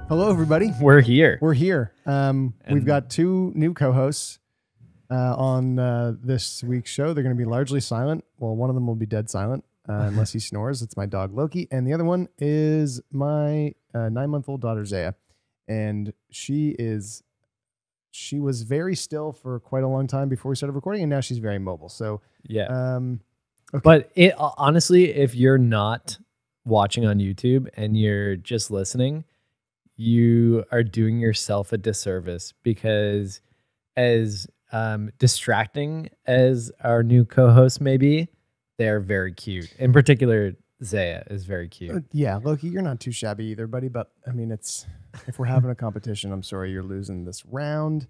Hello, everybody. We're here. We're here. We've got two new co-hosts on this week's show. They're going to be largely silent. Well, one of them will be dead silent unless he snores. It's my dog, Loki. And the other one is my 9-month-old daughter, Zaya. And she was very still for quite a long time before we started recording, and now she's very mobile. So Yeah. Okay. But honestly, if you're not watching on YouTube and you're just listening, you are doing yourself a disservice, because as distracting as our new co-host may be, they're very cute. In particular, Zaya is very cute. Yeah, Loki, you're not too shabby either, buddy. But I mean, if we're having a competition, I'm sorry you're losing this round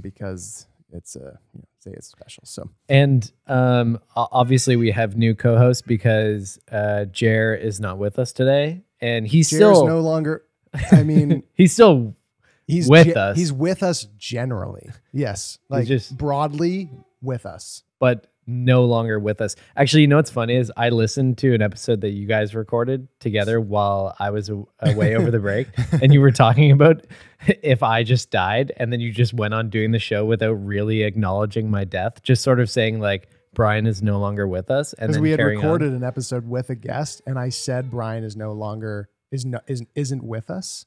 because it's Zaya's special. So And obviously we have new co-hosts because Jer is not with us today, and he's Jer's still no longer. I mean, he's still with us. He's with us generally. Yes, like just broadly with us, but no longer with us. Actually, you know what's funny is I listened to an episode that you guys recorded together while I was away over the break, and you were talking about if I just died, and then you just went on doing the show without really acknowledging my death, just sort of saying like Brian is no longer with us, and then we had recorded an episode with a guest, and I said Brian is no longer isn't with us,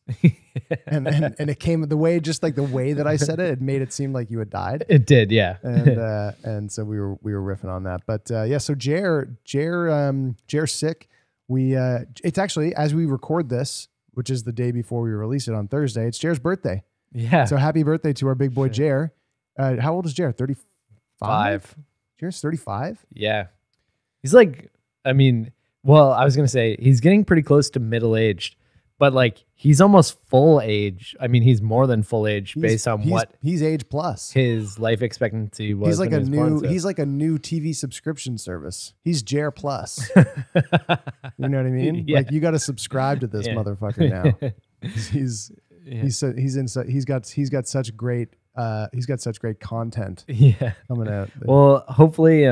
and it came the way that I said it made it seem like you had died. It did, yeah. And so we were riffing on that, but yeah. So Jer's sick. It's actually, as we record this, which is the day before we release it on Thursday, it's Jer's birthday. Yeah. So happy birthday to our big boy Jer. How old is Jer? 35. Jer's 35. Yeah. He's like, I mean. Well, I was going to say he's getting pretty close to middle-aged, but like he's almost full age. I mean, he's more than full age based on what he's age plus. His life expectancy was. He's like a new TV subscription service. He's Jer Plus. You know what I mean? Yeah. Like you got to subscribe to this motherfucker now. He's got such great content. Yeah, coming out. Well, hopefully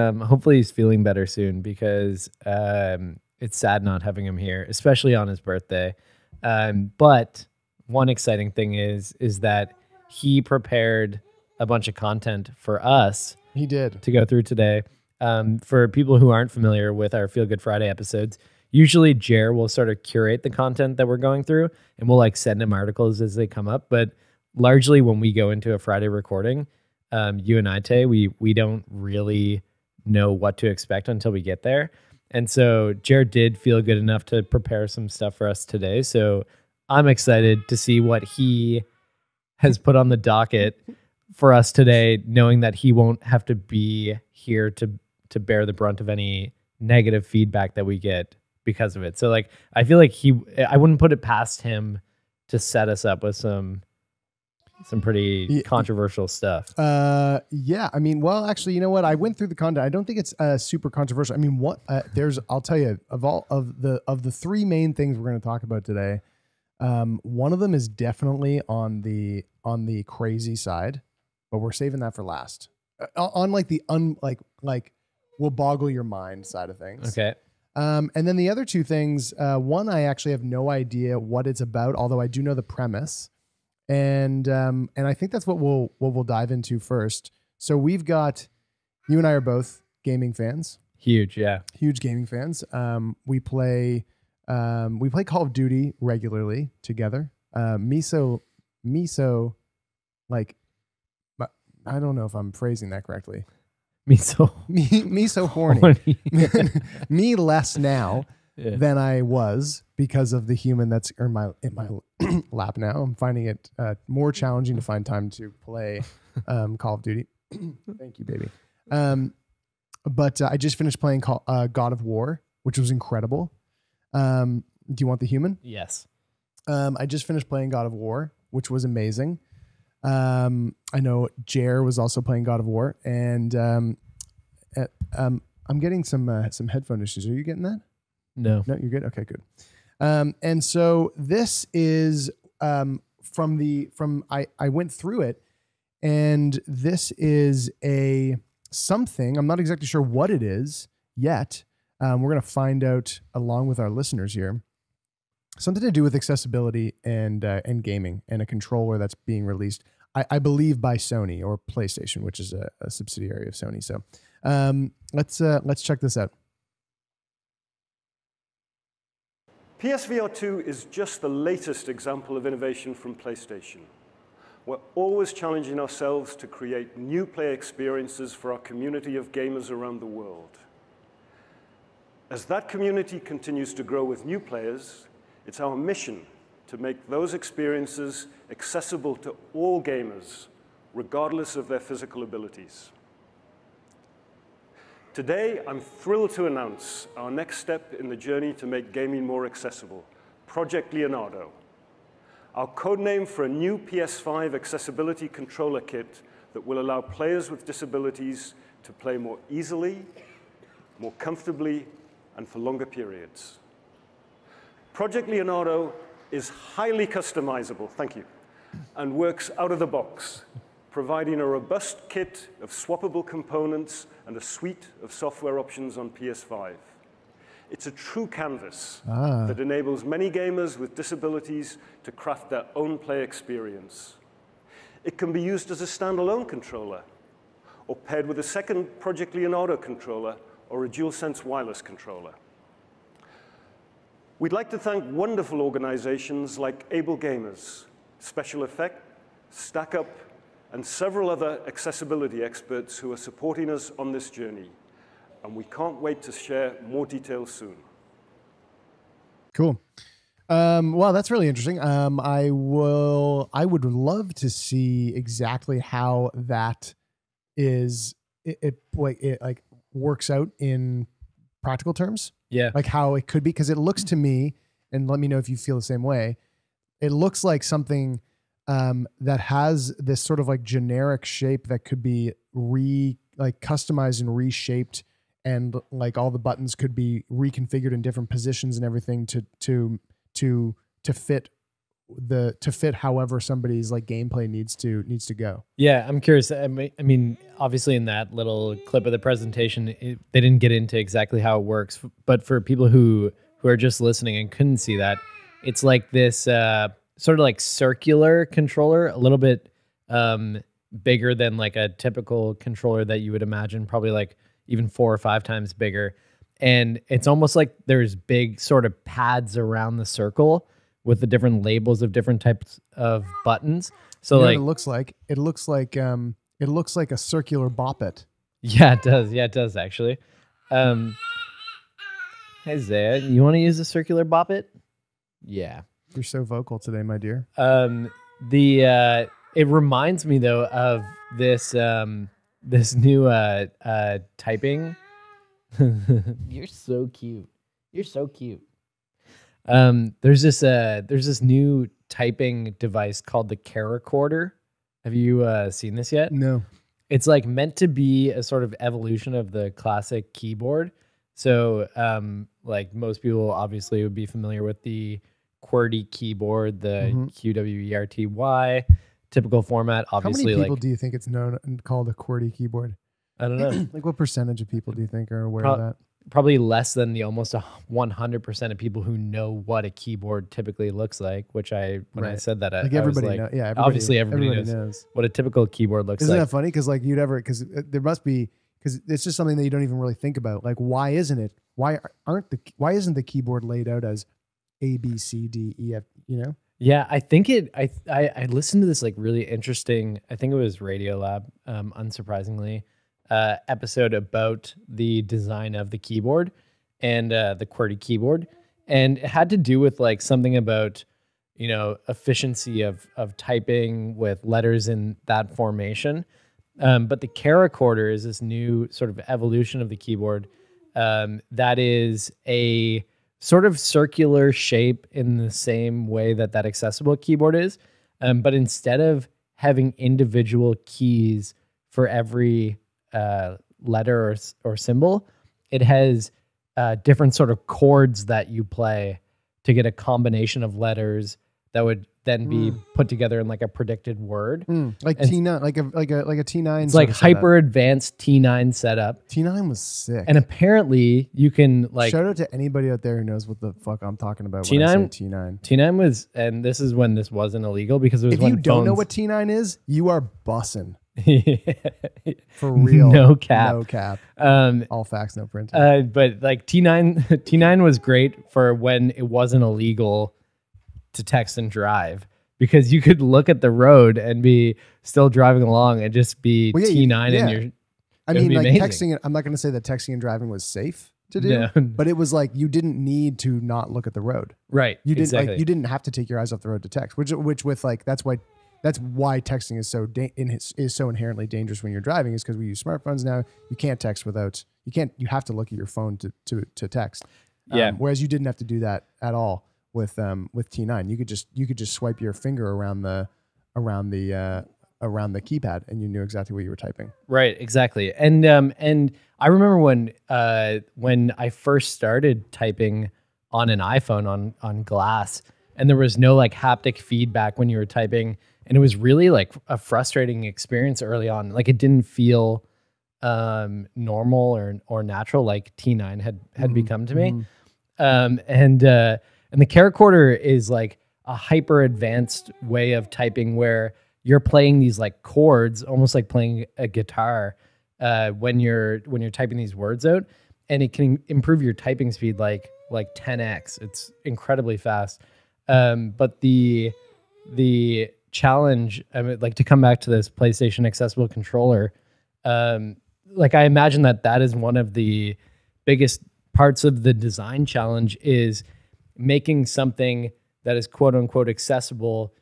he's feeling better soon, because it's sad not having him here, especially on his birthday. But one exciting thing is that he prepared a bunch of content for us. He did to go through today. For people who aren't familiar with our Feel Good Friday episodes, usually Jer will sort of curate the content that we're going through, and we'll like send him articles as they come up. But largely when we go into a Friday recording, you and I, Tay, we don't really know what to expect until we get there. And so Jared did feel good enough to prepare some stuff for us today. So I'm excited to see what he has put on the docket for us today, knowing that he won't have to be here to bear the brunt of any negative feedback that we get because of it. So like, I feel like I wouldn't put it past him to set us up with some pretty controversial stuff. Yeah. I mean, well, actually, you know what? I went through the content. I don't think it's super controversial. I mean, I'll tell you, of the three main things we're going to talk about today, one of them is definitely on the crazy side, but we're saving that for last. On like the will boggle your mind side of things. Okay. And then the other two things, one, I actually have no idea what it's about, although I do know the premise. And I think that's what we'll dive into first. So we've got, you and I are both gaming fans. Huge, yeah. Huge gaming fans. We play Call of Duty regularly together. Miso, like, I don't know if I'm phrasing that correctly. Me so horny. Me less now than I was because of the human that's in my lap now. I'm finding it more challenging to find time to play Call of Duty. Thank you, baby. But I just finished playing God of War, which was incredible. Do you want the human? Yes. I just finished playing God of War, which was amazing. I know Jer was also playing God of War, and I'm getting some headphone issues. Are you getting that? No, you're good. Okay, good. And so this is I went through it, and this is something. I'm not exactly sure what it is yet. We're gonna find out along with our listeners here. something to do with accessibility and gaming, and a controller that's being released, I believe, by Sony or PlayStation, which is a subsidiary of Sony. So let's check this out. PSVR 2 is just the latest example of innovation from PlayStation. We're always challenging ourselves to create new play experiences for our community of gamers around the world. As that community continues to grow with new players, it's our mission to make those experiences accessible to all gamers, regardless of their physical abilities. Today, I'm thrilled to announce our next step in the journey to make gaming more accessible, Project Leonardo, our codename for a new PS5 accessibility controller kit that will allow players with disabilities to play more easily, more comfortably, and for longer periods. Project Leonardo is highly customizable, thank you, and works out of the box, providing a robust kit of swappable components and a suite of software options on PS5. It's a true canvas that enables many gamers with disabilities to craft their own play experience. It can be used as a standalone controller, or paired with a second Project Leonardo controller or a DualSense wireless controller. We'd like to thank wonderful organizations like Able Gamers, Special Effect, StackUp, and several other accessibility experts who are supporting us on this journey. And we can't wait to share more details soon. Cool. Well, that's really interesting. I would love to see exactly how that is, it works out in practical terms. Yeah. Like how it could be, because it looks to me, and let me know if you feel the same way, it looks like something that has this sort of like generic shape that could be customized and reshaped, and like all the buttons could be reconfigured in different positions and everything to fit however somebody's like gameplay needs to go. Yeah, I'm curious. I mean, obviously in that little clip of the presentation, they didn't get into exactly how it works. But for people who are just listening and couldn't see that, it's like this sort of like circular controller, a little bit bigger than like a typical controller that you would imagine, probably like even 4 or 5 times bigger. And it's almost like there's big sort of pads around the circle with the different labels of different types of buttons. So you know like what it looks like a circular bop it. Yeah, it does. Yeah, it does actually. Hey Zaya, you want to use a circular bop it? Yeah. You're so vocal today, my dear. It reminds me though of this this new typing. You're so cute. You're so cute. There's this new typing device called the Caracorder. Have you seen this yet? No. It's like meant to be a sort of evolution of the classic keyboard. So like most people obviously would be familiar with the QWERTY keyboard, the QWERTY, typical format. Obviously, how many people like, do you think it's known and called a QWERTY keyboard? I don't know. Like what percentage of people do you think are aware of that? Probably less than the almost 100% of people who know what a keyboard typically looks like. Which I said that, like I everybody was like, knows. Yeah, obviously everybody knows what a typple keyboard looks Isn't like. that funny? Because like because there must be, because it's just something that you don't even really think about. Like why isn't it? Why isn't the keyboard laid out as A, B, C, D, E, F? You know? Yeah, I think I listened to this like really interesting, I think it was Radiolab, unsurprisingly, episode about the design of the keyboard and the QWERTY keyboard. And it had to do with like something about, you know, efficiency of typing with letters in that formation. But the Caracorder is this new sort of evolution of the keyboard that is a sort of circular shape in the same way that accessible keyboard is. But instead of having individual keys for every letter or symbol, it has different sort of chords that you play to get a combination of letters that would then be put together in like a predicted word. Like T9, like a T9. It's like hyper advanced T9 setup. T9 was sick. And apparently you can like shout out to anybody out there who knows what the fuck I'm talking about when I say T9. T9 was, and this is when this wasn't illegal because it was if when you don't know what T9 is, you are bussing. For real. No cap. No cap. All facts, no print. But like T9 was great for when it wasn't illegal to text and drive, because you could look at the road and be still driving along and just be T9 in your. I mean, like texting. I'm not going to say that texting and driving was safe to do, but it was like you didn't need to not look at the road. Right. You didn't like you didn't have to take your eyes off the road to text. Which with like that's why texting is so inherently dangerous when you're driving, is because we use smartphones now. You can't text without you have to look at your phone to text. Whereas you didn't have to do that at all with T9. You could just swipe your finger around the keypad and you knew exactly what you were typing. Right, exactly. And I remember when I first started typing on an iPhone on glass, and there was no like haptic feedback when you were typing, and it was really like a frustrating experience early on. Like it didn't feel normal or natural like T9 had become to me. And the Caracorder is like a hyper advanced way of typing where you're playing these like chords, almost like playing a guitar, when you're typing these words out, and it can improve your typing speed like 10x. It's incredibly fast. But the challenge, I mean, like to come back to this PlayStation accessible controller, like I imagine that is one of the biggest parts of the design challenge, is making something that is quote unquote accessible,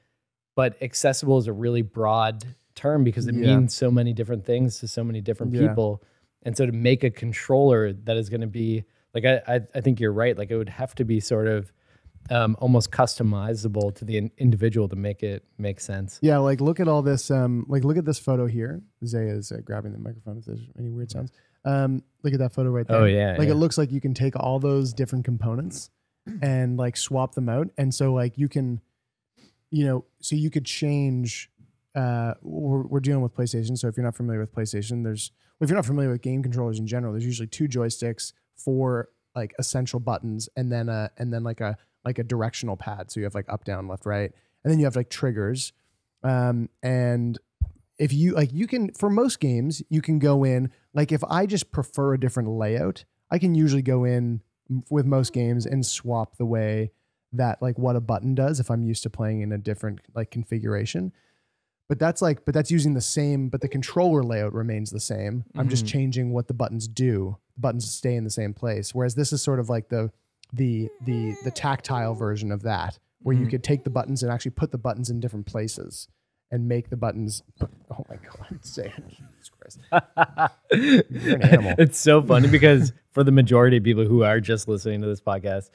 but accessible is a really broad term because it means so many different things to so many different people. And so to make a controller that is going to be like, I think you're right. Like it would have to be sort of almost customizable to the individual to make it make sense. Yeah. Like look at all this, like look at this photo here. Zay is grabbing the microphone if there's any weird sounds. Look at that photo right there. Oh yeah. Like it looks like you can take all those different components and like swap them out. And so like you can, so you could change, we're dealing with PlayStation. So if you're not familiar with PlayStation, if you're not familiar with game controllers in general, there's usually 2 joysticks, 4 like essential buttons, and then like a directional pad. So you have like up, down, left, right. And then you have like triggers. And if you like, you can, for most games, you can go in, like if I just prefer a different layout, I can usually go in with most games and swap the way that like what a button does if I'm used to playing in a different like configuration. But that's using the same, but the controller layout remains the same. I'm just changing what the buttons do. The buttons stay in the same place. Whereas this is sort of like the tactile version of that, where you could take the buttons and actually put the buttons in different places and make the buttons. Oh my God, Jesus Christ. You're an animal. It's so funny because for the majority of people who are just listening to this podcast,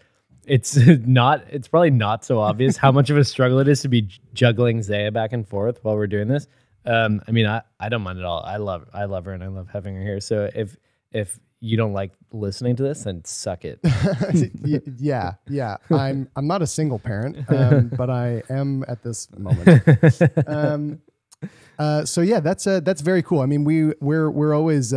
it's probably not so obvious how much of a struggle it is to be juggling Zaya back and forth while we're doing this. I mean, I don't mind at all. I love her and I love having her here. So if you don't like listening to this, then suck it. Yeah. I'm not a single parent, but I am at this moment. So yeah, that's very cool. I mean, we're always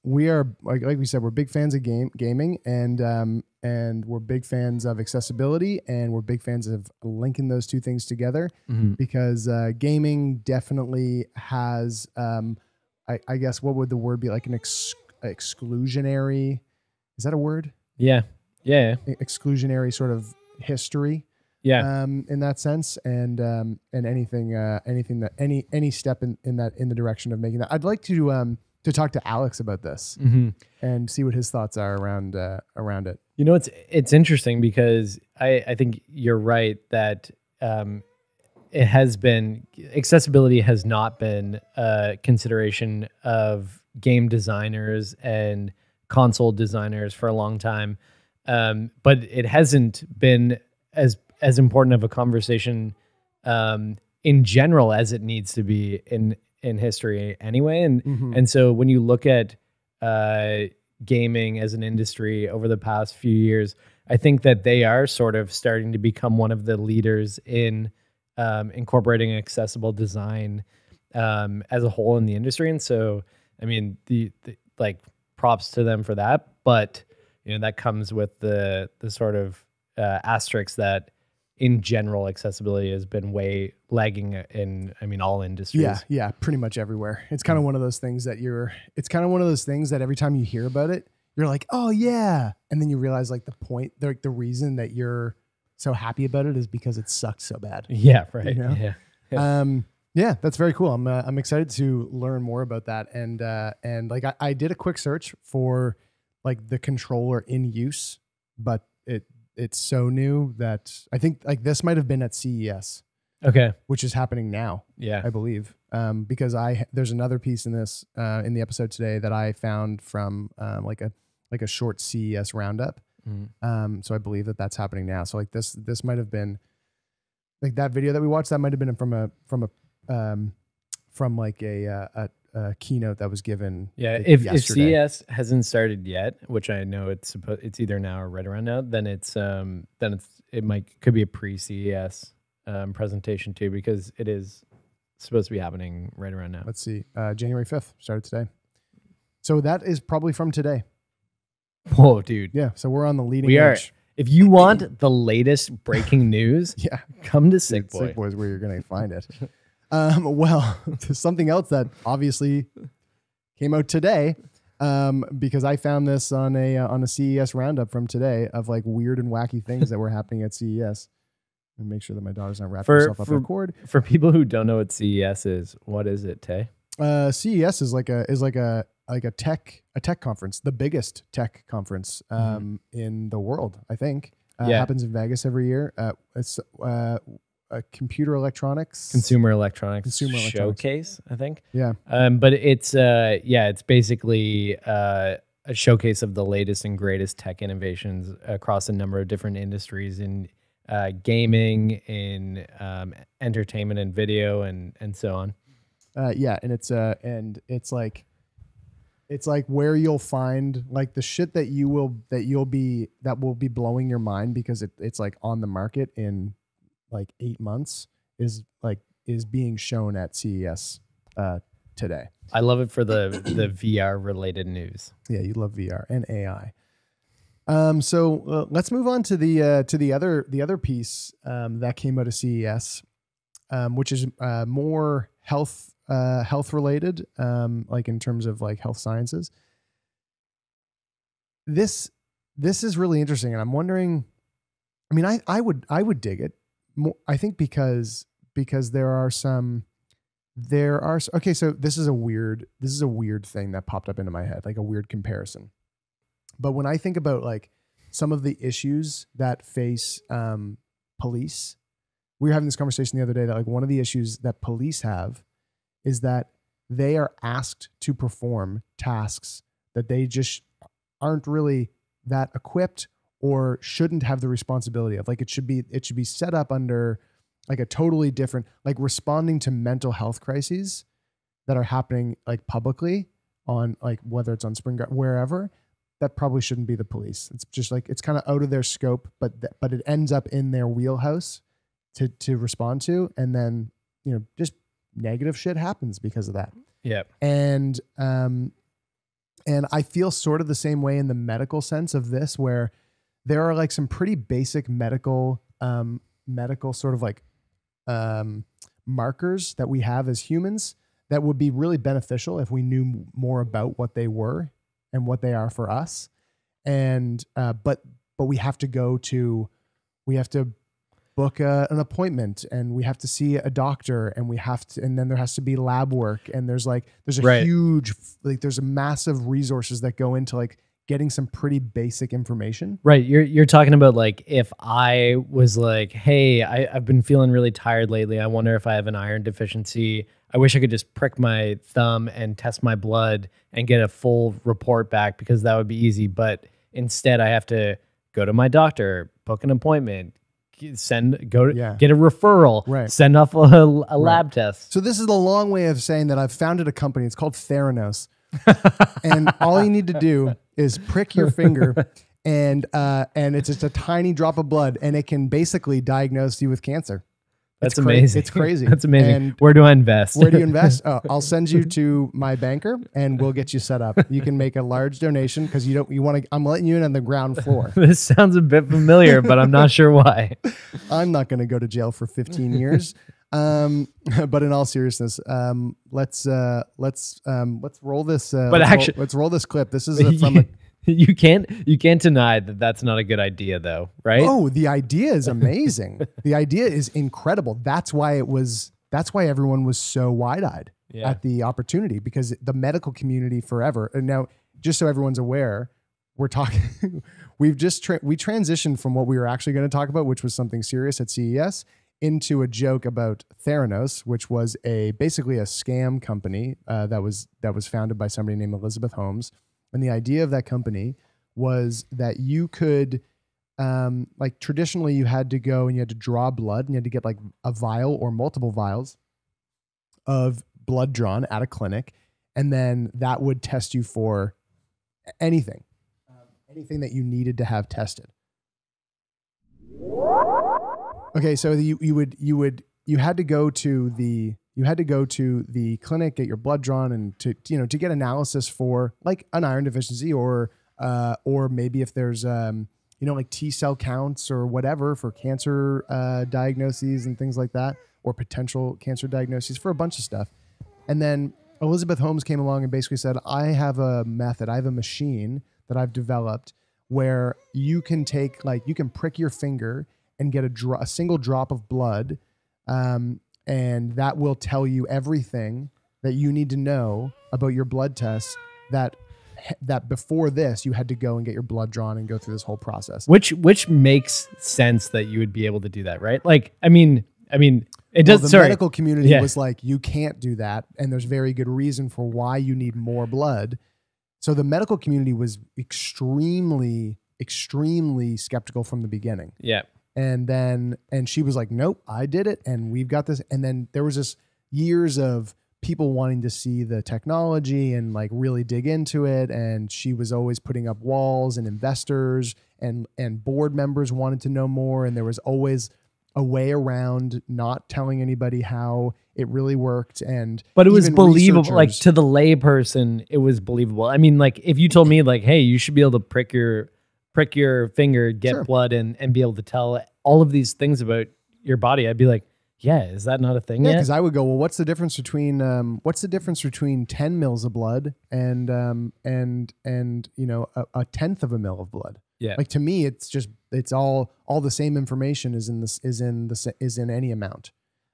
we are like we said, we're big fans of gaming, and we're big fans of accessibility, and we're big fans of linking those two things together, because gaming definitely has, I guess, what would the word be, like an exclusionary, is that a word? Yeah. Exclusionary sort of history. Yeah. In that sense, and anything that any step in the direction of making that. I'd like to talk to Alex about this and see what his thoughts are around it. You know, it's interesting because I think you're right that accessibility has not been a consideration of game designers and console designers for a long time, but it hasn't been as important of a conversation in general as it needs to be in history anyway. And so when you look at gaming as an industry over the past few years, I think that they are sort of starting to become one of the leaders in incorporating accessible design as a whole in the industry. And so, I mean, the like props to them for that, but that comes with the sort of asterisk that in general accessibility has been way lagging in, I mean, all industries. Yeah, pretty much everywhere. It's kind of one of those things that every time you hear about it, you're like, oh yeah. And then you realize like the reason that you're so happy about it is because it sucks so bad. Yeah. Right. Yeah. Yeah, that's very cool. I'm excited to learn more about that. And like I did a quick search for like the controller in use, but it's so new that I think like this might have been at CES. Okay. Which is happening now. Yeah. I believe. Because there's another piece in this in the episode today that I found from like a short CES roundup. Mm-hmm. So I believe that's happening now. So like this might have been like that video that we watched. That might have been from like a keynote that was given. Yeah, if CES hasn't started yet, which I know it's either now or right around now, then it could be a pre-CES presentation too, because it is supposed to be happening right around now. Let's see, January 5th started today, so that is probably from today. Whoa, dude! Yeah, so we're on the leading edge. If you want the latest breaking news, yeah, come to Sick Boy. Sick Boy is where you're going to find it. Well, something else that obviously came out today, because I found this on a CES roundup from today of like weird and wacky things that were happening at CES. And make sure that my daughter's not wrapping herself up in a cord. For people who don't know what CES is, what is it, Tay? CES is like a tech conference, the biggest tech conference in the world, I think. Happens in Vegas every year. It's a consumer electronics showcase, I think. Yeah. But it's basically a showcase of the latest and greatest tech innovations across a number of different industries in gaming, in entertainment and video, and so on. And it's like where you'll find like the shit that will be blowing your mind because it's like on the market in like 8 months is being shown at CES today. I love it for the VR related news. Yeah, you love VR and AI. So let's move on to the other piece that came out of CES, which is more health related, like in terms of like health sciences. This is really interesting, and I'm wondering. I mean, I would dig it more. I think because there are. Okay, so this is a weird thing that popped up into my head, like a weird comparison. But when I think about like some of the issues that face police, we were having this conversation the other day that like one of the issues that police have is that they are asked to perform tasks that they just aren't really that equipped or shouldn't have the responsibility of. Like it should be set up under like a totally different, like responding to mental health crises that are happening like publicly on like whether it's on Spring Garden, wherever. That probably shouldn't be the police. It's just like it's kind of out of their scope, but it ends up in their wheelhouse to respond to, and then just negative shit happens because of that. Yeah, and I feel sort of the same way in the medical sense of this, where there are like some pretty basic medical sort of like markers that we have as humans that would be really beneficial if we knew more about what they were and what they are for us. And, but we have to book an appointment, and we have to see a doctor, and and then there has to be lab work. And there's a huge, like there's a massive resources that go into like getting some pretty basic information. Right. You're talking about like, if I was like, hey, I've been feeling really tired lately. I wonder if I have an iron deficiency. I wish I could just prick my thumb and test my blood and get a full report back, because that would be easy. But instead I have to go to my doctor, book an appointment, get a referral, right, send off a lab test. So this is the long way of saying that I've founded a company. It's called Theranos. And all you need to do is prick your finger, and it's just a tiny drop of blood, and it can basically diagnose you with cancer. That's amazing. It's crazy. That's amazing. And where do I invest? Where do you invest? Oh, I'll send you to my banker and we'll get you set up. You can make a large donation because you want to. I'm letting you in on the ground floor. This sounds a bit familiar, but I'm not sure why. I'm not going to go to jail for 15 years. But in all seriousness, let's roll this. Let's roll this clip. This is from a. You can't deny that that's not a good idea, though, right? Oh, the idea is amazing. The idea is incredible. That's why everyone was so wide-eyed at the opportunity, because the medical community forever. And now, just so everyone's aware, we're talking. we transitioned from what we were actually going to talk about, which was something serious at CES, into a joke about Theranos, which was basically a scam company that was founded by somebody named Elizabeth Holmes. And the idea of that company was that you could, like traditionally you had to go and you had to draw blood and you had to get like a vial or multiple vials of blood drawn at a clinic. And then that would test you for anything that you needed to have tested. Okay. So you had to go to the clinic, get your blood drawn, and to get analysis for like an iron deficiency or maybe if there's like T cell counts or whatever for cancer diagnoses and things like that, or potential cancer diagnoses for a bunch of stuff. And then Elizabeth Holmes came along and basically said, I have a machine that I've developed where you can prick your finger and get a single drop of blood, and that will tell you everything that you need to know about your blood tests that before this you had to go and get your blood drawn and go through this whole process. Which makes sense that you would be able to do that, right? Like, I mean, it does. The medical community was like, you can't do that, and there's very good reason for why you need more blood. So the medical community was extremely, extremely skeptical from the beginning. Yeah. And she was like, nope, I did it. And we've got this. And then there was this years of people wanting to see the technology and like really dig into it. And she was always putting up walls, and investors and board members wanted to know more. And there was always a way around not telling anybody how it really worked. But it was believable. Like, to the lay person, it was believable. I mean, like, if you told me like, hey, you should be able to prick your finger, get blood, and be able to tell all of these things about your body, I'd be like, yeah, is that not a thing yet? Because I would go, well, what's the difference between 10 mils of blood and a tenth of a mil of blood? Yeah. Like, to me, it's all the same information is in any amount.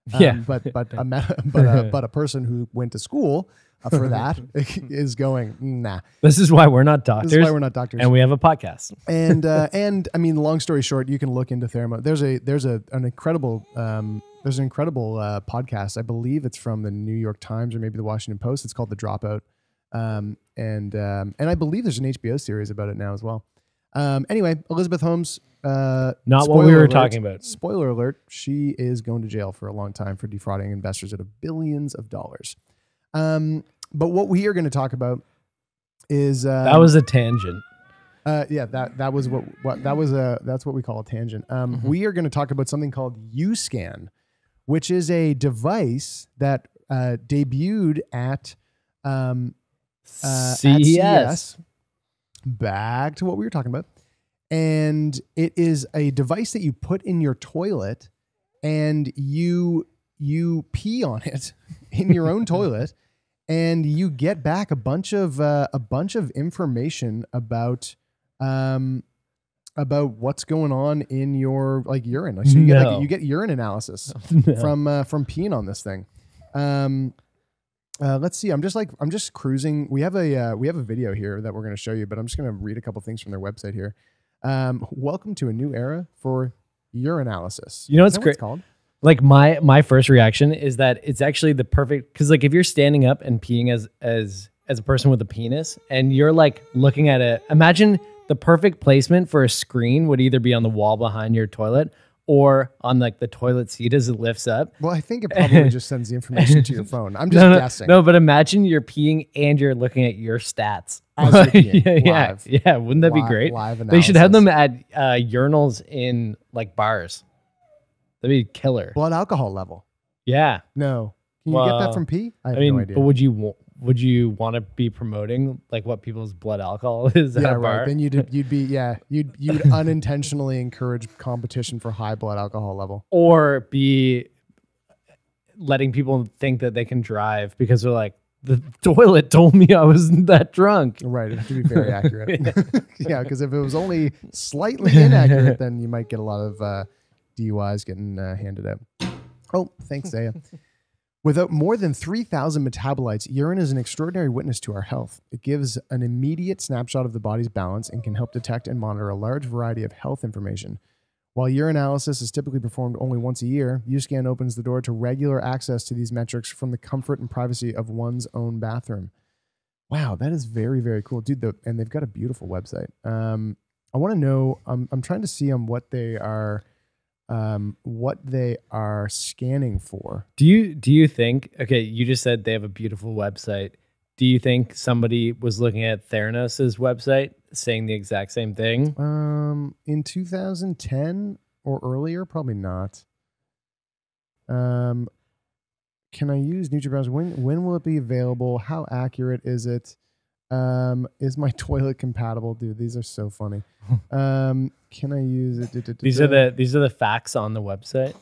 But a person who went to school for that is going, nah. This is why we're not doctors. This is why we're not doctors. And we have a podcast. And I mean, long story short, you can look into Theranos. There's an incredible podcast. I believe it's from the New York Times or maybe the Washington Post. It's called The Dropout. And I believe there's an HBO series about it now as well. Anyway, Elizabeth Holmes, not what we were talking about. Spoiler alert. She is going to jail for a long time for defrauding investors out of billions of dollars. But what we are going to talk about is that was a tangent. That's what we call a tangent. We are going to talk about something called UScan, which is a device that debuted at CES. Back to what we were talking about. And it is a device that you put in your toilet and you pee on it in your own toilet, and you get back a bunch of information about what's going on in your like urine. Like, so you get urine analysis from peeing on this thing. Let's see. I'm just cruising. We have a video here that we're going to show you, but I'm just going to read a couple things from their website here. Welcome to a new era for urinalysis. You know what's great? Called? Like, my first reaction is that it's actually the perfect, because like if you're standing up and peeing as a person with a penis and you're like looking at it, imagine the perfect placement for a screen would either be on the wall behind your toilet or on like the toilet seat as it lifts up. Well, I think it probably just sends the information to your phone. I'm just guessing. No, but imagine you're peeing and you're looking at your stats. As you're peeing, live. Yeah. Wouldn't that be great? Live analysis. They should have them at urinals in like bars. That'd be killer. Blood alcohol level. Yeah. No. Can you get that from pee? I have no idea. But would you want to be promoting like what people's blood alcohol is at a bar? Right. Then you'd unintentionally encourage competition for high blood alcohol level. Or be letting people think that they can drive because they're like, the toilet told me I wasn't that drunk. Right. It has to be very accurate. Yeah, because if it was only slightly inaccurate, then you might get a lot of DUIs getting handed out. Oh, thanks, Zaya. Without more than 3,000 metabolites, urine is an extraordinary witness to our health. It gives an immediate snapshot of the body's balance and can help detect and monitor a large variety of health information. While urinalysis is typically performed only once a year, UScan opens the door to regular access to these metrics from the comfort and privacy of one's own bathroom. Wow, that is very, very cool. Dude, and they've got a beautiful website. I want to know, I'm trying to see on what they are scanning for. Do you think, okay, you just said they have a beautiful website. Do you think somebody was looking at Theranos' website saying the exact same thing? In 2010 or earlier? Probably not. Can I use NutriBrowse? When will it be available? How accurate is it? Is my toilet compatible? Dude, these are so funny. Can I use it? These are the facts on the website.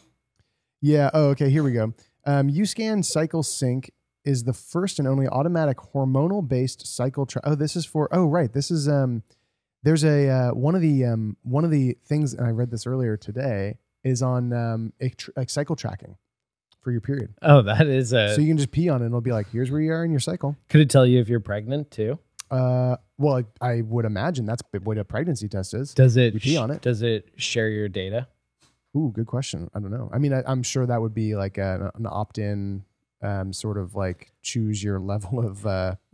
Yeah. Oh, okay. Here we go. UScan Cycle Sync is the first and only automatic hormonal based cycle. This is for. Oh, right. This is There's a one of the things, and I read this earlier today, is on like cycle tracking for your period. Oh, that is so you can just pee on it and it'll be like, here's where you are in your cycle. Could it tell you if you're pregnant too? Well, I would imagine that's what a pregnancy test is. Does it you pee on it? Does it share your data? Ooh, good question. I don't know. I mean, I'm sure that would be like an opt-in, sort of like choose your level of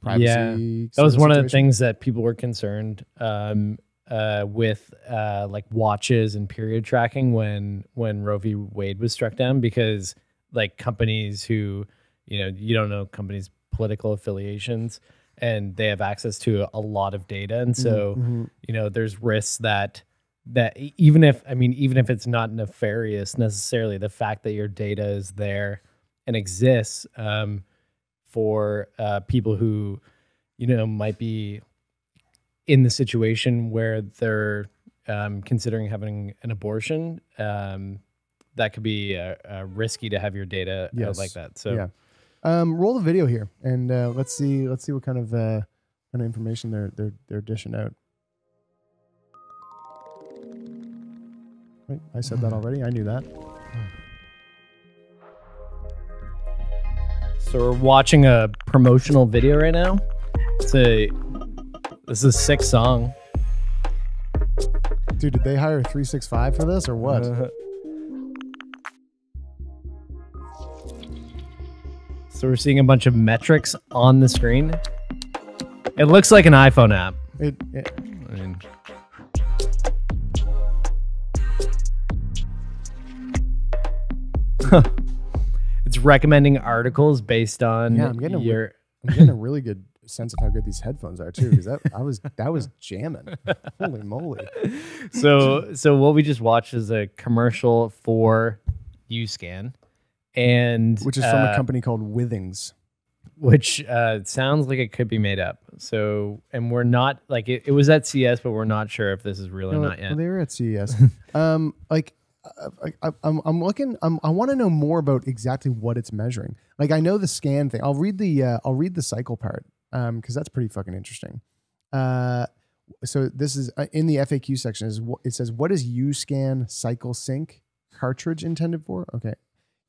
privacy. Yeah, that was one of the things that people were concerned with, like watches and period tracking when Roe v. Wade was struck down, because like companies who, you don't know companies' political affiliations, and they have access to a lot of data, and so there's risks that even if it's not nefarious necessarily, the fact that your data is there and exists for people who might be in the situation where they're considering having an abortion, that could be risky to have your data out like that. So yeah. Roll the video here and let's see what kind of information they're dishing out. Wait, I said that already. I knew that. So we're watching a promotional video right now. This is a sick song. Dude, did they hire 365 for this or what? So we're seeing a bunch of metrics on the screen. It looks like an iPhone app. It's recommending articles based on I'm getting a really good sense of how good these headphones are too, because that was jamming. Holy moly. So what we just watched is a commercial for UScan, and which is from a company called Withings, which sounds like it could be made up. So, and we're not like it was at CES, but we're not sure if this is real or not yet. Well, they were at CES. I'm looking. I want to know more about exactly what it's measuring. Like, I know the scan thing. I'll read the cycle part because that's pretty fucking interesting. So this is in the FAQ section. It says, what is UScan Cycle Sync cartridge intended for? Okay.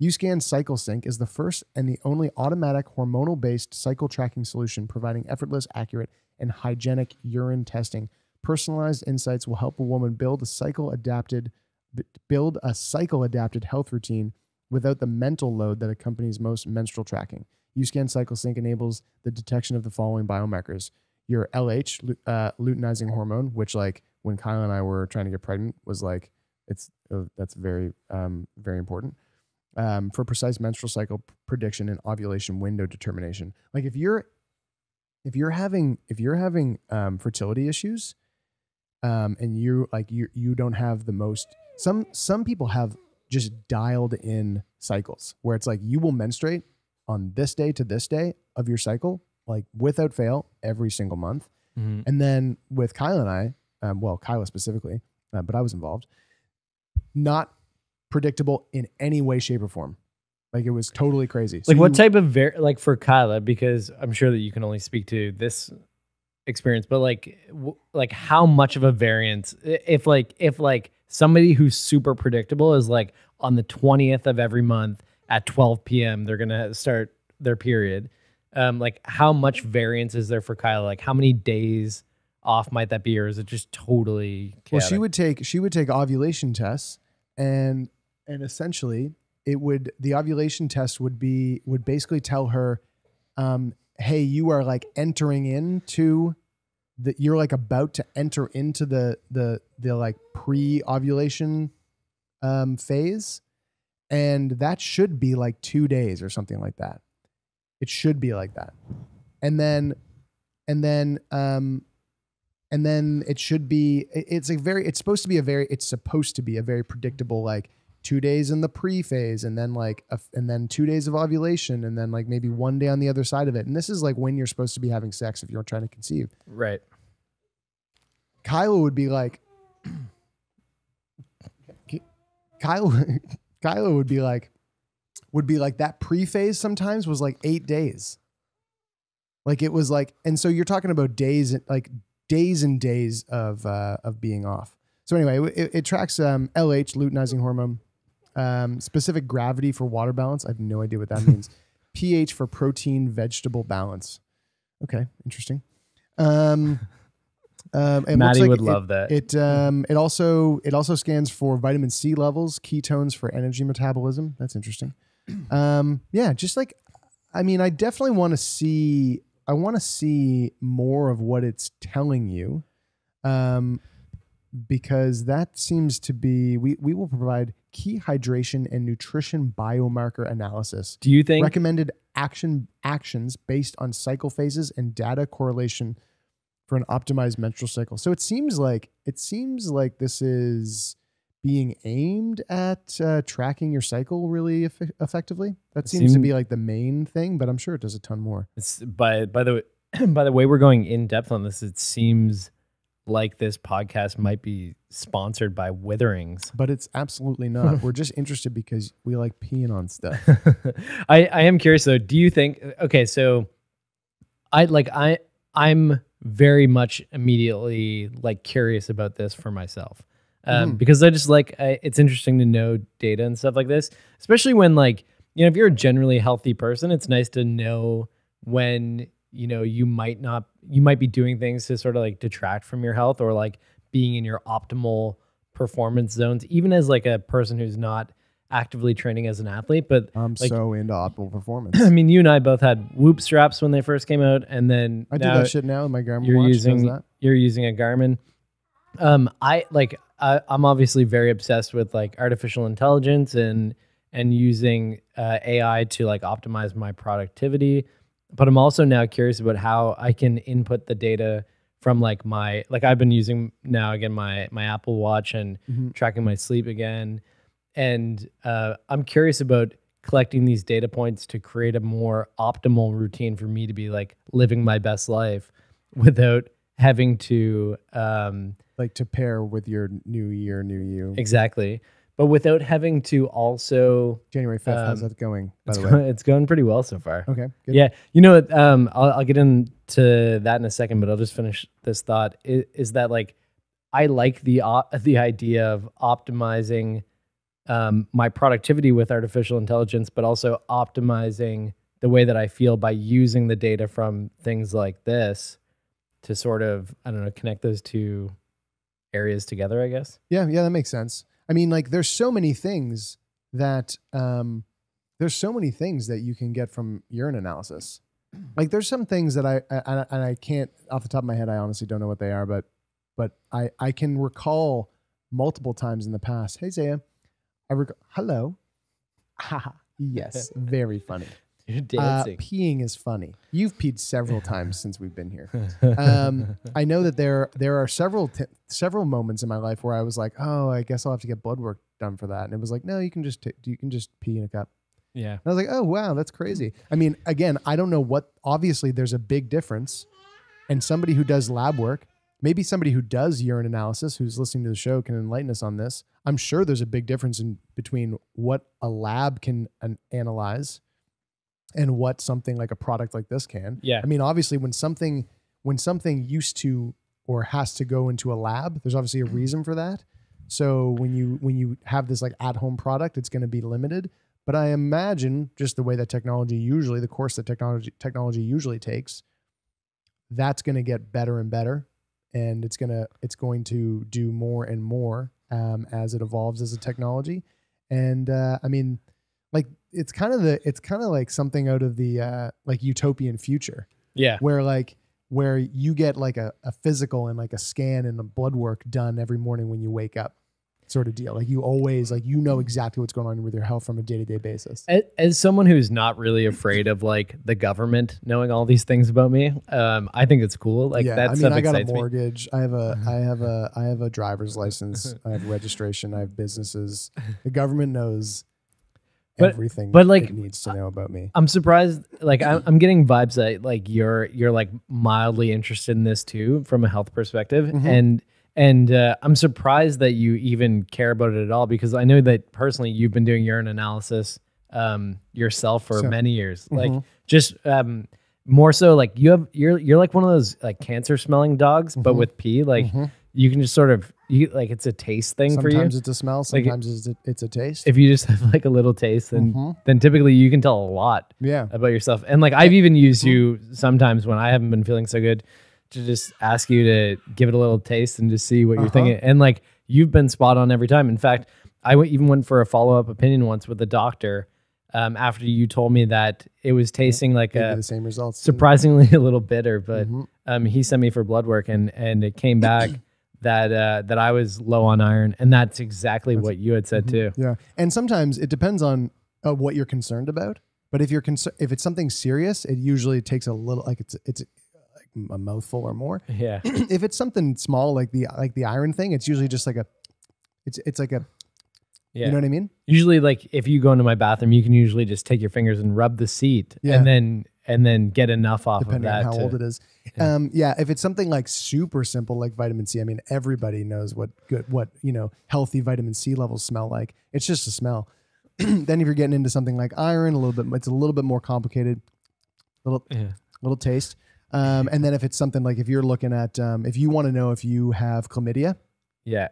UScan Cycle Sync is the first and the only automatic hormonal-based cycle tracking solution, providing effortless, accurate, and hygienic urine testing. Personalized insights will help a woman build a cycle-adapted health routine without the mental load that accompanies most menstrual tracking. UScan Cycle Sync enables the detection of the following biomarkers: your LH, luteinizing hormone, which, like, when Kyle and I were trying to get pregnant, was like, that's very, very important. For precise menstrual cycle prediction and ovulation window determination. Like, if you're having fertility issues, and you don't have the most, some people have just dialed in cycles where it's like you will menstruate on this day to this day of your cycle, like without fail every single month. Mm-hmm. And then with Kyla and I, well, Kyla specifically, but I was involved, not predictable in any way, shape, or form. Like it was totally crazy. Like what type of like for Kyla, because I'm sure that you can only speak to this experience, but like how much of a variance if somebody who's super predictable is like on the 20th of every month at 12 p.m. they're gonna start their period. Like how much variance is there for Kyla? Like how many days off might that be, or is it just totally chaotic? Well, she would take ovulation tests, and essentially the ovulation test would basically tell her, hey, you are like entering into you're like about to enter into the like pre-ovulation phase, and that should be like 2 days or something like that. It should be like that, and then it should be. It's supposed to be a very predictable, like 2 days in the pre-phase, and then and then 2 days of ovulation, and then like maybe 1 day on the other side of it. And this is like when you're supposed to be having sex if you're trying to conceive. Right. Kyla would be like, Kyla would be like that pre-phase sometimes was like 8 days. Like it was like, and so you're talking about days and days of being off. So anyway, it tracks LH, luteinizing hormone, specific gravity for water balance. I have no idea what that means. pH for protein vegetable balance. Okay, interesting. Maddie would love that. It also scans for vitamin C levels, ketones for energy metabolism. That's interesting. Yeah, just like, I mean, I definitely want to see. I want to see more of what it's telling you, because that seems to be. We will provide key hydration and nutrition biomarker analysis. Do you think recommended actions based on cycle phases and data correlation for an optimized menstrual cycle? So it seems like this is being aimed at tracking your cycle really effectively. That seems to be like the main thing, but I'm sure it does a ton more. It's by the way we're going in depth on this, it seems like this podcast might be sponsored by Witherings, but it's absolutely not. We're just interested because we like peeing on stuff. I am curious though. Do you think? Okay, so I'm very much immediately like curious about this for myself. Because I just it's interesting to know data and stuff like this, especially when like, if you're a generally healthy person, it's nice to know when, you might be doing things to sort of like detract from your health or like being in your optimal performance zones, even as like a person who's not actively training as an athlete. But I'm so into optimal performance. I mean, you and I both had Whoop straps when they first came out, and then I do that shit now in my Garmin you're watch. You're using a Garmin. I'm obviously very obsessed with like artificial intelligence and using AI to like optimize my productivity. But I'm also now curious about how I can input the data from like I've been using now again my Apple Watch and tracking my sleep again. And I'm curious about collecting these data points to create a more optimal routine for me to be like living my best life without having to like to pair with your new year, new you. Exactly. But without having to also January 5th, how's that going, by the way? It's going pretty well so far. Okay, good. Yeah. I'll get into that in a second, but I'll just finish this thought. Is that like, I like the idea of optimizing my productivity with artificial intelligence, but also optimizing the way that I feel by using the data from things like this to sort of, I don't know, connect those two areas together, I guess. Yeah, that makes sense. I mean, like there's so many things that you can get from urine analysis. Like there's some things that I can't off the top of my head, I honestly don't know what they are, but I can recall multiple times in the past. Hey Zaya, hello. Haha. Yes, very funny. You're dancing. Peeing is funny. You've peed several times since we've been here. I know that there are several moments in my life where I was like, oh, I guess I'll have to get blood work done for that. And it was like, no, you can just pee in a cup. Yeah. And I was like, oh, wow, that's crazy. I mean, again, I don't know obviously there's a big difference. And somebody who does lab work, maybe somebody who does urine analysis who's listening to the show can enlighten us on this. I'm sure there's a big difference between what a lab can analyze and what something like a product like this can. Yeah. I mean, obviously when something used to or has to go into a lab, there's obviously a reason for that. So when you have this like at-home product, it's going to be limited. But I imagine just the way that the course that technology usually takes, that's going to get better and better. And it's going to do more and more as it evolves as a technology. And I mean, like it's kind of like something out of the like utopian future. Yeah. Where you get like a physical and like a scan and a blood work done every morning when you wake up, sort of deal. Like you always know exactly what's going on with your health from a day-to-day basis. As someone who's not really afraid of like the government knowing all these things about me, I think it's cool. Like yeah, that I mean, stuff I got a excites me. mortgage. I have a driver's license. I have registration. I have businesses. The government knows everything but like, it needs to know about me. I'm surprised. Like I'm getting vibes that like you're like mildly interested in this too from a health perspective, and I'm surprised that you even care about it at all, because I know that personally you've been doing urine analysis yourself for many years. Like just more so like you're like one of those like cancer smelling dogs, but with pee. Like you can just sort of like it's a taste thing for you. Sometimes it's a smell. Sometimes it's a taste. If you just have like a little taste, then typically you can tell a lot about yourself. And like I've even used you sometimes when I haven't been feeling so good to just ask you to give it a little taste and just see what you're thinking. And like you've been spot on every time. In fact, I even went for a follow-up opinion once with the doctor after you told me that it was tasting like the same results. Surprisingly a little bitter, but he sent me for blood work and it came back that I was low on iron, and that's exactly what you had said too. Yeah, and sometimes it depends on what you're concerned about. But if if it's something serious, it usually takes a little, like it's like a mouthful or more. Yeah. If it's something small like the iron thing, it's usually just like it's like a. Yeah. You know what I mean? Usually, like if you go into my bathroom, you can usually just take your fingers and rub the seat, and then get enough off depending of that. Depending on how old it is. If it's something like super simple like vitamin C, I mean, everybody knows what healthy vitamin C levels smell like. It's just a smell. Then if you're getting into something like iron, it's a little bit more complicated. Little taste. And then if it's something like if you're looking at if you want to know if you have chlamydia. Yeah.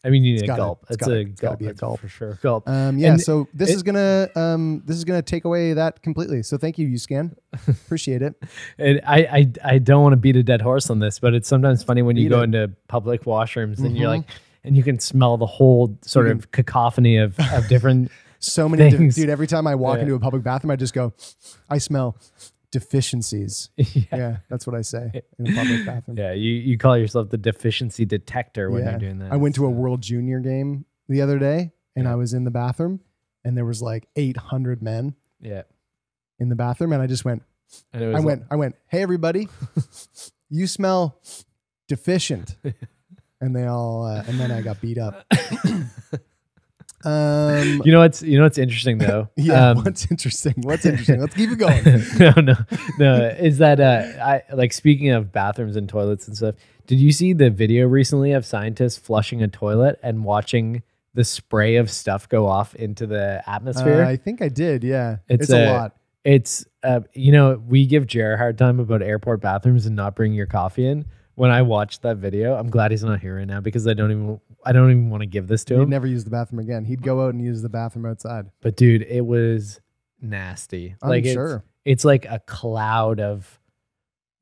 I mean, you need a gulp. It's gotta be a gulp for sure. Gulp. So this is gonna take away that completely. So thank you, UScan. Appreciate it. And I don't want to beat a dead horse on this, but it's sometimes funny when you go into public washrooms and you're like, and you can smell the whole sort of cacophony of different so many things. Dude, every time I walk into a public bathroom, I just go, I smell deficiencies. Yeah, that's what I say in a public bathroom. Yeah, you call yourself the deficiency detector when you're doing that. I went to a World Junior game the other day, and I was in the bathroom, and there was like 800 men in the bathroom, and I just went, I went, hey everybody, you smell deficient. And they all, and then I got beat up. You know what's interesting though? What's interesting? Let's keep it going. No. Is that I like, speaking of bathrooms and toilets and stuff, did you see the video recently of scientists flushing a toilet and watching the spray of stuff go off into the atmosphere? I think I did. Yeah, it's a lot. It's we give Jer a hard time about airport bathrooms and not bringing your coffee in. When I watched that video, I'm glad he's not here right now, because I don't even want to give this to him. He'd never use the bathroom again. He'd go out and use the bathroom outside. But dude, it was nasty. I'm sure. It's like a cloud of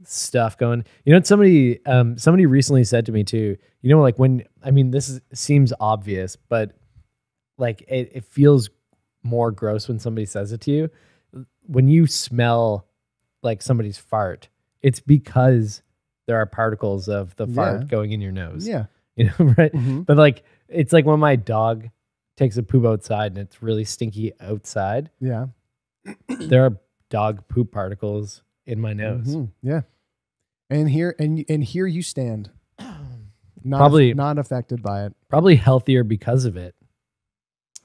stuff going. You know what somebody recently said to me too, like seems obvious, but like it feels more gross when somebody says it to you. When you smell like somebody's fart, it's because there are particles of the fart going in your nose. Yeah. Right? But like, it's like when my dog takes a poop outside and it's really stinky outside. Yeah. There are dog poop particles in my nose. Yeah. And here you stand. Not affected by it. Probably healthier because of it.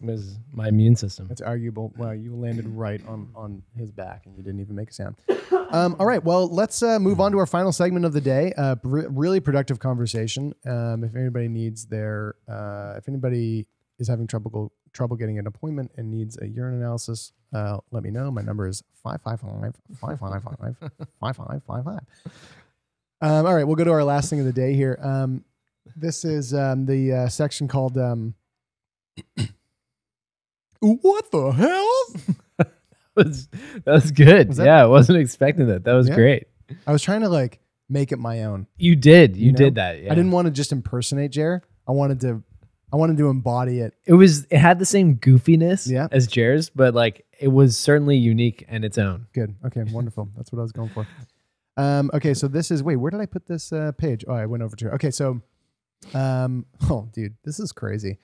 It was my immune system. It's arguable. Well, you landed right on his back and you didn't even make a sound. All right. Well, let's move on to our final segment of the day. Really productive conversation. If anybody needs if anybody is having trouble getting an appointment and needs a urine analysis, let me know. My number is 555-555-5555. All right. We'll go to our last thing of the day here. This is the section called What the hell? that was good. I wasn't expecting that. That was great. I was trying to make it my own. You did. You did that. Yeah. I didn't want to just impersonate Jer. I wanted to embody it. It had the same goofiness as Jer's, but it was certainly unique and its own. Good. Okay. Wonderful. That's what I was going for. Okay. So this is, where did I put this page? Oh, I went over to it. Okay. So, oh dude, this is crazy.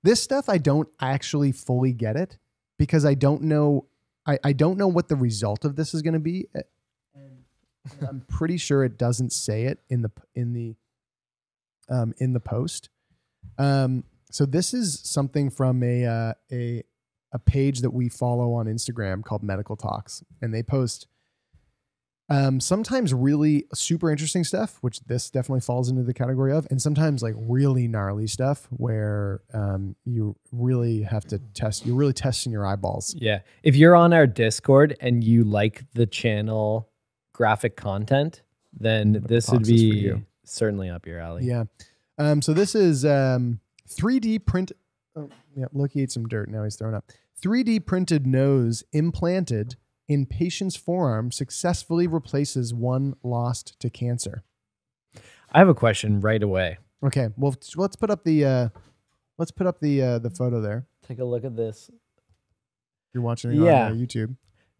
This stuff, I don't actually fully get it because I don't know. I don't know what the result of this is going to be. And I'm pretty sure it doesn't say it in the post. So this is something from a page that we follow on Instagram called Medical Talks, and they post sometimes really super interesting stuff, which this definitely falls into the category of, and sometimes really gnarly stuff where you really have to test. You're really testing your eyeballs. Yeah. If you're on our Discord and you like the channel graphic content, then this would be certainly up your alley. Yeah. So this is 3D print. Oh, yeah. Look, he ate some dirt. Now he's throwing up. 3D printed nose implanted in patient's forearm successfully replaces one lost to cancer. I have a question right away. Okay, well, let's put up the photo there. Take a look at this. You're watching it on YouTube.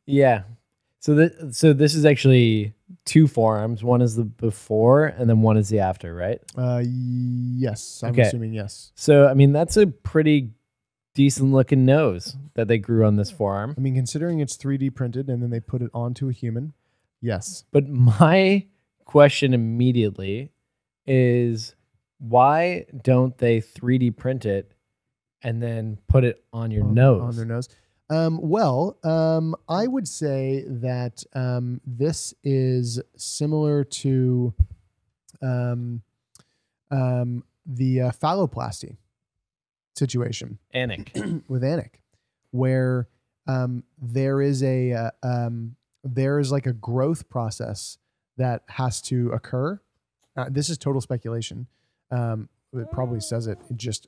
Yeah. So this is actually two forearms. One is the before, and then one is the after, right? Yes. I'm assuming yes. So I mean, that's a pretty decent looking nose that they grew on this forearm. I mean, considering it's 3D printed and then they put it onto a human, yes. But my question immediately is, why don't they 3D print it and then put it on your nose? On their nose. I would say that this is similar to the phalloplasty situation. With Anik, where there is a growth process that has to occur. This is total speculation. It probably says it just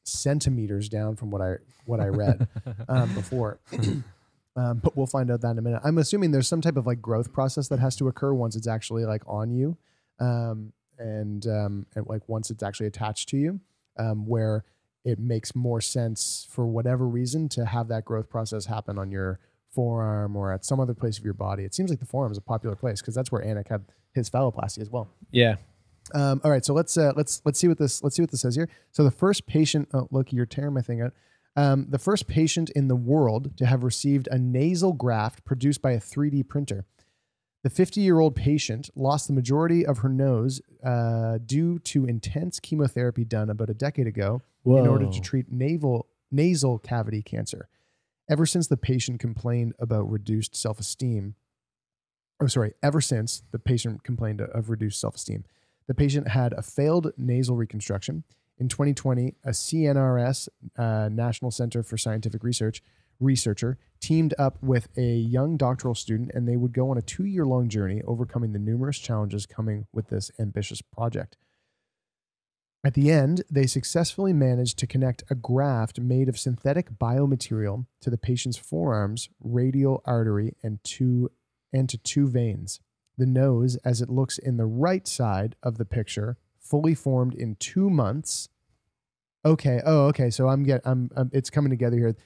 centimeters down from what I read before. But we'll find out that in a minute. I'm assuming there's some type of growth process that has to occur once it's actually on you, and once it's actually attached to you. Where it makes more sense for whatever reason to have that growth process happen on your forearm or at some other place of your body. It seems like the forearm is a popular place because that's where Anik had his phalloplasty as well. Yeah. All right. So let's see what this says here. So the first patient. Oh, look, you're tearing my thing out. The first patient in the world to have received a nasal graft produced by a 3D printer. The 50-year-old patient lost the majority of her nose due to intense chemotherapy done about a decade ago in order to treat nasal cavity cancer. Ever since the patient complained of reduced self-esteem, the patient had a failed nasal reconstruction. In 2020, a CNRS, National Center for Scientific researcher teamed up with a young doctoral student, and they would go on a 2-year-long journey overcoming the numerous challenges coming with this ambitious project. At the end, they successfully managed to connect a graft made of synthetic biomaterial to the patient's forearms, radial artery, and to two veins. The nose, as it looks in the right side of the picture, fully formed in 2 months. Okay. Oh, okay. So it's coming together here.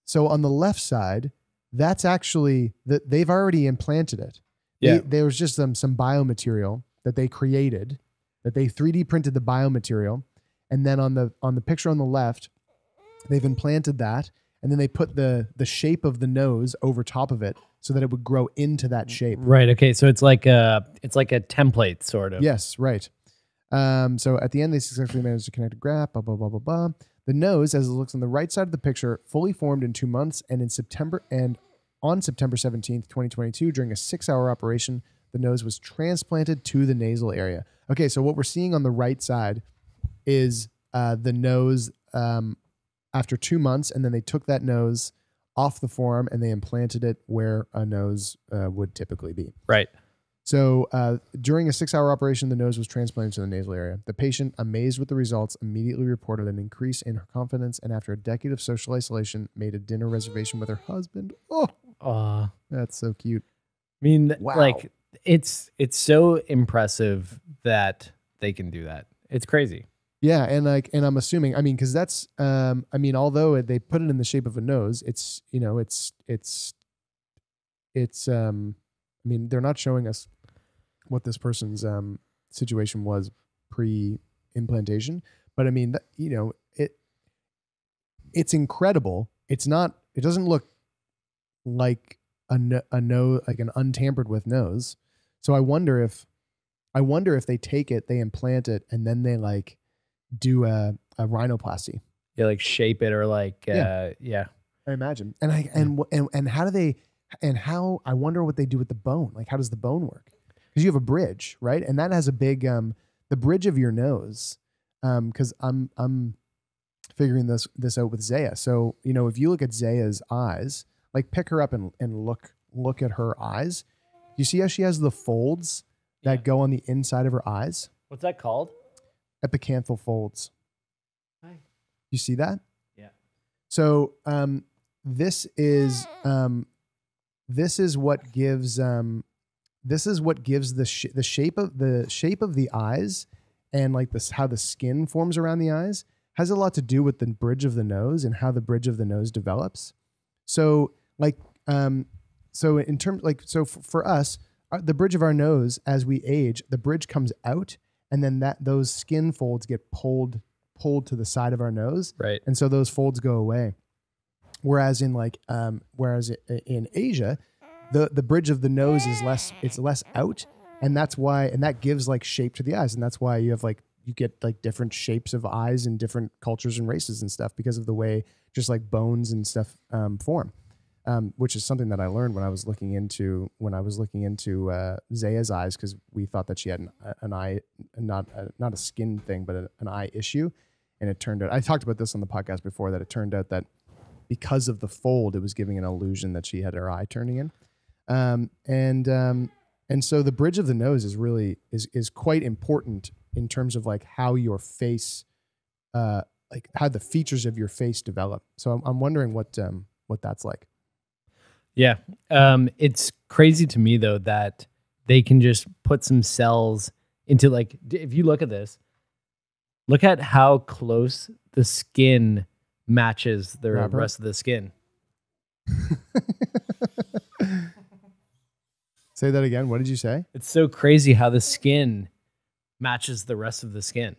So on the left side, that's actually they've already implanted it. Yeah. There was just some biomaterial that they created, that they 3D printed the biomaterial. And then on the picture on the left, they've implanted that. and then they put the shape of the nose over top of it so that it would grow into that shape. Right. Okay. So it's like a template sort of. Yes. Right. So at the end, they successfully managed to connect a graft. Blah blah blah blah blah. The nose, as it looks on the right side of the picture, fully formed in 2 months, and on September 17th, 2022, during a 6-hour operation, the nose was transplanted to the nasal area. Okay, so what we're seeing on the right side is the nose after 2 months, and then they took that nose off the forearm and they implanted it where a nose would typically be. Right. So during a 6-hour operation, the nose was transplanted to the nasal area. The patient, amazed with the results, immediately reported an increase in her confidence, and after a decade of social isolation, made a dinner reservation with her husband. Oh, that's so cute. I mean, Wow. like it's so impressive that they can do that. It's crazy. Yeah, and I'm assuming, I mean, because that's, although they put it in the shape of a nose, it's they're not showing us what this person's situation was pre-implantation, but I mean, it's incredible. It doesn't look like a nose, like an untampered with nose. So I wonder if they take it, they implant it, and then they like do a rhinoplasty. Yeah, like shape it or like I imagine. And how do they? And how, I wonder what they do with the bone. Like, how does the bone work? Because you have a bridge, right? And that has a big, the bridge of your nose. Because I'm figuring this out with Zaya. So, if you look at Zaya's eyes, like pick her up and look at her eyes. You see how she has the folds that go on the inside of her eyes? What's that called? Epicanthal folds. Hi. You see that? Yeah. So, this is what gives the shape of the eyes, and like this, how the skin forms around the eyes has a lot to do with the bridge of the nose and how the bridge of the nose develops. So for us, the bridge of our nose, as we age, the bridge comes out, and then those skin folds get pulled to the side of our nose. Right. And so those folds go away. Whereas in Asia, the bridge of the nose is less out, and that gives like shape to the eyes, and that's why you get like different shapes of eyes in different cultures and races and stuff because of the way just like bones and stuff form, which is something that I learned when I was looking into Zaya's eyes, because we thought that she had an eye, not a skin thing, but an eye issue, and it turned out, I talked about this on the podcast before, that it turned out that because of the fold, it was giving an illusion that she had her eye turning in. And so the bridge of the nose is quite important in terms of like how your face, like how the features of your face develop. So I'm wondering what that's like. Yeah. It's crazy to me though, that they can just put some cells into, like, if you look at this, look at how close the skin matches the rest of the skin. Say that again. What did you say? It's so crazy how the skin matches the rest of the skin.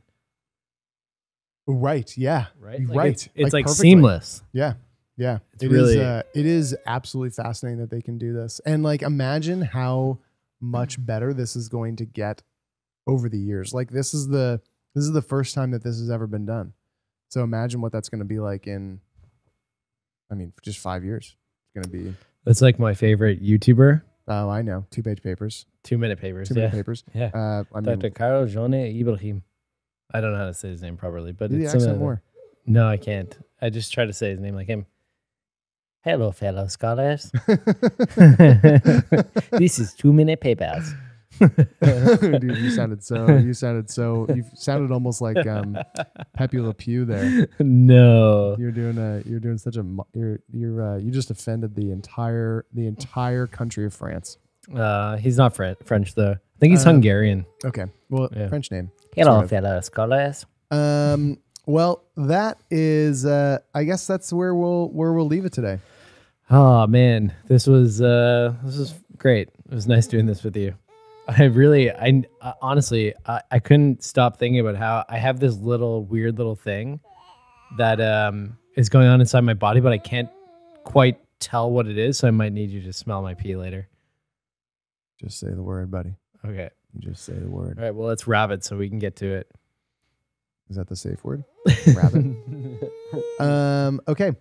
Right. Yeah. Right. It's like seamless. Yeah. Yeah. It is absolutely fascinating that they can do this. And like, imagine how much better this is going to get over the years. Like this is the first time that this has ever been done. So imagine what that's going to be like in, just 5 years. It's going to be. That's like my favorite YouTuber. Oh, I know. 2-page papers. 2-minute papers. 2-minute papers. Yeah. Dr. Carl Jone Ibrahim. I don't know how to say his name properly, but do it's the accent more. No, I can't. I just try to say his name like him. Hello, fellow scholars. This is 2-minute papers. Dude, you sounded almost like Pepe Le Pew there. No, you just offended the entire country of France. He's not French though. I think he's Hungarian. Okay, well, yeah. French name. Hello, fellow scholars. Well, that is. I guess that's where we'll leave it today. Oh man, this was great. It was nice doing this with you. I honestly, couldn't stop thinking about how I have this weird little thing that is going on inside my body, but I can't quite tell what it is. So I might need you to smell my pee later. Just say the word, buddy. Okay. You just say the word. All right. Well, let's rabbit so we can get to it. Is that the safe word? Rabbit. Okay.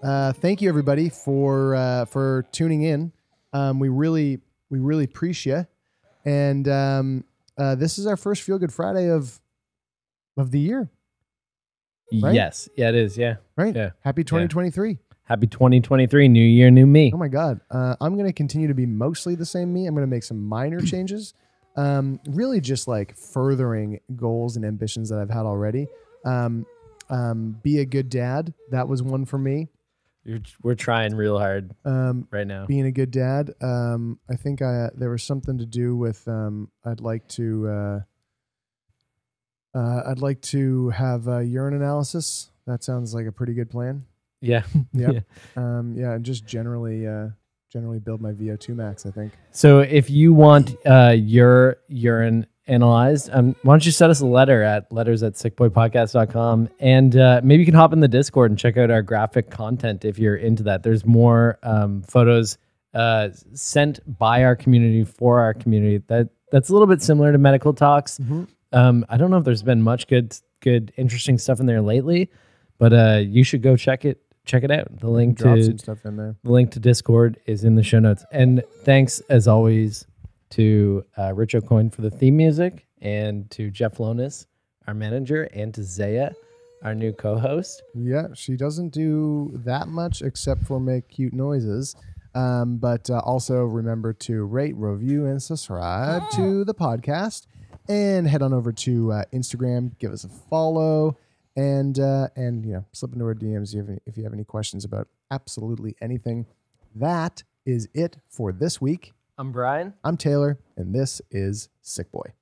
Thank you everybody for tuning in. We really appreciate it. And this is our first Feel Good Friday of the year. Right? Yes. Yeah, it is. Yeah. Right. Yeah. Happy 2023. Yeah. Happy 2023. New year, new me. Oh my God. I'm going to continue to be mostly the same me. I'm going to make some minor changes. Really just like furthering goals and ambitions that I've had already. Be a good dad. That was one for me. We're trying real hard right now. Being a good dad. I think there was something to do with I'd like to have a urine analysis. That sounds like a pretty good plan. Yeah. Yep. Yeah. And just generally build my VO2 max, I think. So if you want your urine analyzed, why don't you send us a letter at letters@sickboypodcast.com, and maybe you can hop in the Discord and check out our graphic content if you're into that. There's more photos sent by our community for our community. That's a little bit similar to medical talks. Mm-hmm. I don't know if there's been much good interesting stuff in there lately, but you should go check it out. The link some stuff in there. The link to Discord is in the show notes. And thanks as always to Rich O'Coin for the theme music, and to Jeff Lonis, our manager, and to Zaya, our new co-host. Yeah, she doesn't do that much except for make cute noises. But also remember to rate, review, and subscribe to the podcast. And head on over to Instagram, give us a follow. And slip into our DMs if you have any questions about absolutely anything. That is it for this week. I'm Brian. I'm Taylor, and this is Sick Boy.